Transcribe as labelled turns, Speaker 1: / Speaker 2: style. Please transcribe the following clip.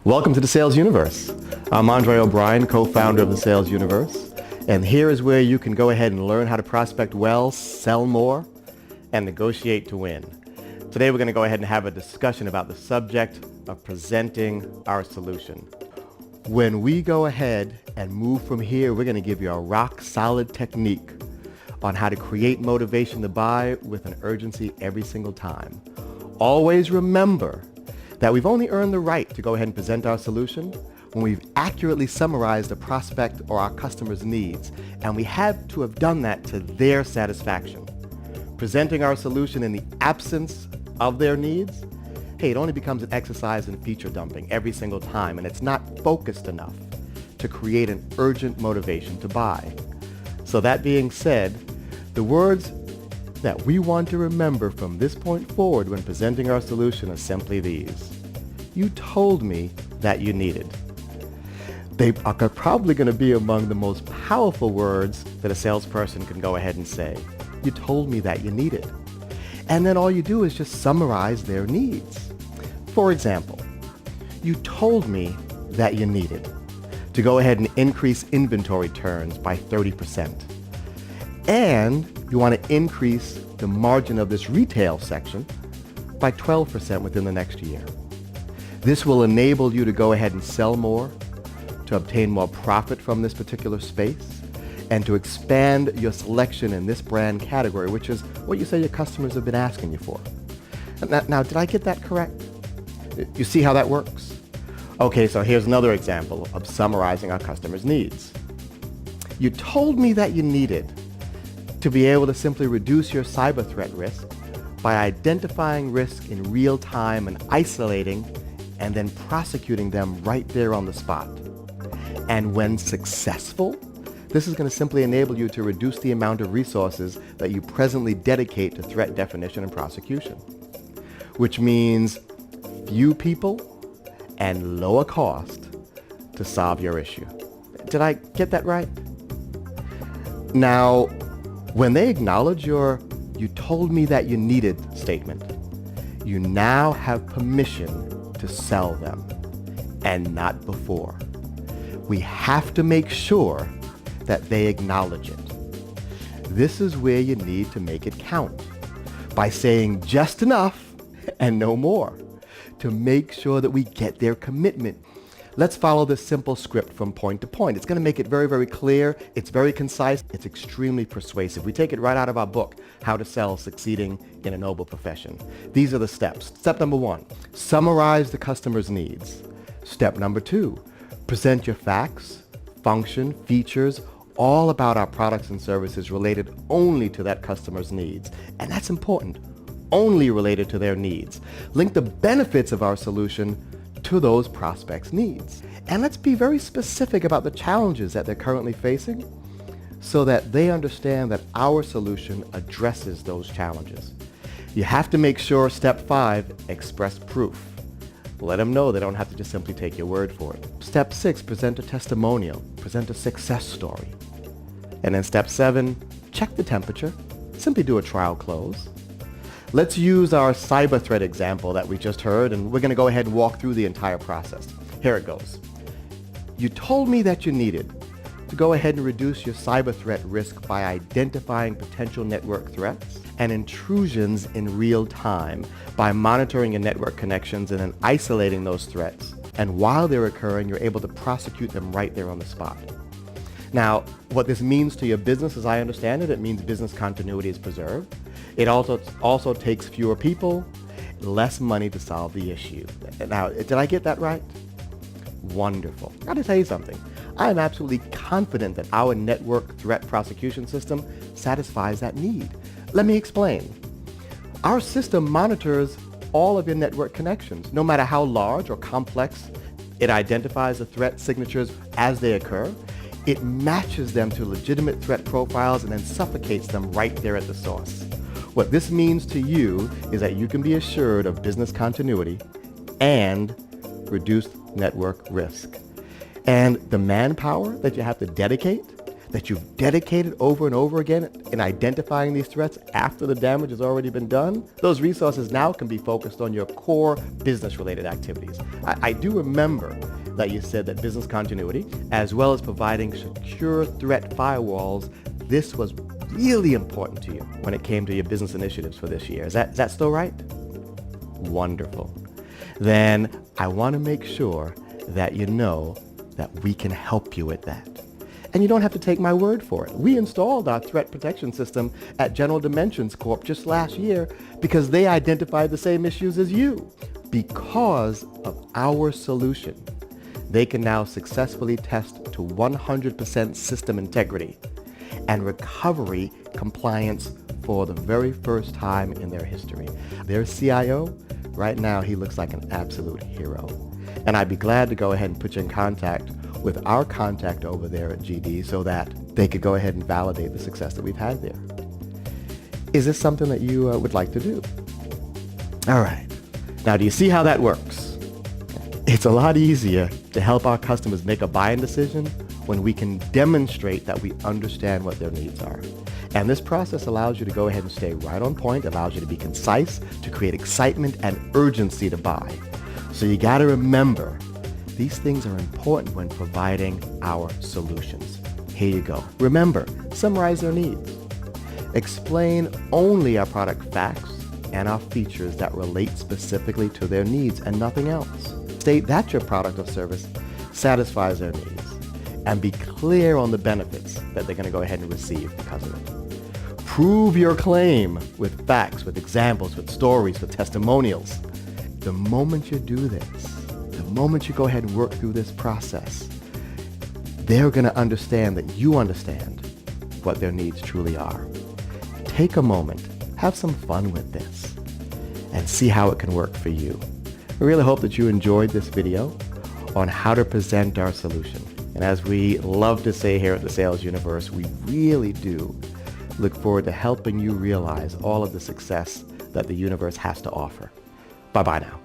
Speaker 1: Welcome to the Sales Universe. I'm Andre O'Brien, co-founder of the Sales Universe, and here is where you can go ahead and learn how to prospect well, sell more, and negotiate to win. Today we're going to go ahead and have a discussion about the subject of presenting our solution. When we go ahead and move from here, we're going to give you a rock-solid technique on how to create motivation to buy with an urgency every single time. Always remember that we've only earned the right to go ahead and present our solution when we've accurately summarized a prospect or our customer's needs, and we have to have done that to their satisfaction. Presenting our solution in the absence of their needs, it only becomes an exercise in feature dumping every single time, and it's not focused enough to create an urgent motivation to buy. So that being said, the words that we want to remember from this point forward when presenting our solution are simply these. You told me that you needed. They are probably going to be among the most powerful words that a salesperson can go ahead and say. You told me that you needed. And then all you do is just summarize their needs. For example, you told me that you needed to go ahead and increase inventory turns by 30%. And you want to increase the margin of this retail section by 12% within the next year. This will enable you to go ahead and sell more, to obtain more profit from this particular space, and to expand your selection in this brand category, which is what you say your customers have been asking you for. Now, did I get that correct? You see how that works? Okay, so here's another example of summarizing our customers' needs. You told me that you needed to be able to simply reduce your cyber threat risk by identifying risk in real time and isolating and then prosecuting them right there on the spot. And when successful, this is going to simply enable you to reduce the amount of resources that you presently dedicate to threat definition and prosecution, which means few people and lower cost to solve your issue. Did I get that right? Now, when they acknowledge your "you told me that you needed" statement, you now have permission to sell them, and not before. We have to make sure that they acknowledge it. This is where you need to make it count by saying just enough and no more to make sure that we get their commitment. Let's follow this simple script from point to point. It's going to make it very, very clear. It's very concise. It's extremely persuasive. We take it right out of our book, How to Sell Succeeding in a Noble Profession. These are the steps. Step number 1, summarize the customer's needs. Step number 2, present your facts, function, features, all about our products and services related only to that customer's needs. And that's important, only related to their needs. Link the benefits of our solution to those prospects' needs. And let's be very specific about the challenges that they're currently facing so that they understand that our solution addresses those challenges. You have to make sure, step 5, express proof. Let them know they don't have to just simply take your word for it. Step 6, present a testimonial, present a success story. And then step 7, check the temperature, simply do a trial close. Let's use our cyber threat example that we just heard, and we're going to go ahead and walk through the entire process. Here it goes. You told me that you needed to go ahead and reduce your cyber threat risk by identifying potential network threats and intrusions in real time by monitoring your network connections and then isolating those threats. And while they're occurring, you're able to prosecute them right there on the spot. Now, what this means to your business, as I understand it, it means business continuity is preserved. It also takes fewer people, less money to solve the issue. Now, did I get that right? Wonderful. I got to tell you something. I am absolutely confident that our network threat prosecution system satisfies that need. Let me explain. Our system monitors all of your network connections, no matter how large or complex. It identifies the threat signatures as they occur. It matches them to legitimate threat profiles and then suffocates them right there at the source. What this means to you is that you can be assured of business continuity and reduced network risk. And the manpower that you have to dedicate that you've dedicated over and over again in identifying these threats after the damage has already been done, those resources now can be focused on your core business-related activities. I do remember that you said that business continuity, as well as providing secure threat firewalls, this was really important to you when it came to your business initiatives for this year. Is that still right? Wonderful. Then I want to make sure that you know that we can help you with that. And you don't have to take my word for it. We installed our threat protection system at General Dimensions Corp just last year because they identified the same issues as you. Because of our solution, they can now successfully test to 100% system integrity and recovery compliance for the very first time in their history. Their CIO, right now, he looks like an absolute hero. And I'd be glad to go ahead and put you in contact with our contact over there at GD so that they could go ahead and validate the success that we've had there. Is this something that you would like to do? All right. Now, do you see how that works? It's a lot easier to help our customers make a buying decision when we can demonstrate that we understand what their needs are. And this process allows you to go ahead and stay right on point, allows you to be concise, to create excitement and urgency to buy. So you got to remember, these things are important when providing our solutions. Here you go. Remember, summarize their needs. Explain only our product facts and our features that relate specifically to their needs and nothing else. State that your product or service satisfies their needs and be clear on the benefits that they're going to go ahead and receive because of it. Prove your claim with facts, with examples, with stories, with testimonials. The moment you do this, the moment you go ahead and work through this process, they're going to understand that you understand what their needs truly are. Take a moment, have some fun with this, and see how it can work for you. I really hope that you enjoyed this video on how to present our solution. And as we love to say here at the Sales Universe, we really do look forward to helping you realize all of the success that the universe has to offer. Bye-bye now.